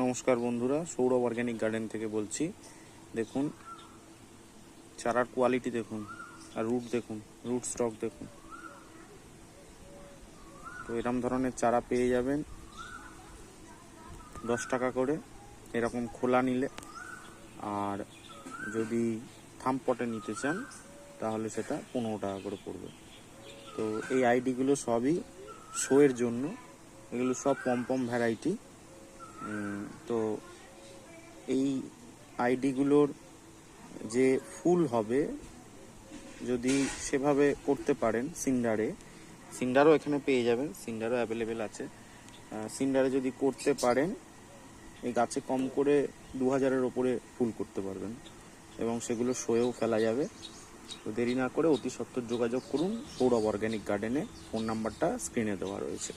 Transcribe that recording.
নমস্কার বন্ধুরা, Sourav organic garden থেকে বলছি। দেখুন চারার কোয়ালিটি দেখুন, আর রুট দেখুন, রুট স্টক দেখুন। তো এরকম ধরনের চারা পেয়ে যাবেন 10 টাকা করে এরকম খোলা নিলে, আর যদি থাম পটে নিতে চান তাহলে সেটা 15 টাকা করে পড়বে। তো এই আইডিগুলো সবই শোয়ের জন্য, এগুলো সব পম ভ্যারাইটি। তো এই আইডিগুলোর যে ফুল হবে, যদি সেভাবে করতে পারেন সিন্ডারও এখানে পেয়ে যাবেন, সিন্ডারও অ্যাভেলেবেল আছে। সিন্ডারে যদি করতে পারেন এই গাছে কম করে 2000-এর ওপরে ফুল করতে পারবেন, এবং সেগুলো শোয়েও ফেলা যাবে। তো দেরি না করে অতি সত্বর যোগাযোগ করুন সৌরভ অর্গ্যানিক গার্ডেনে। ফোন নাম্বারটা স্ক্রিনে দেওয়া রয়েছে।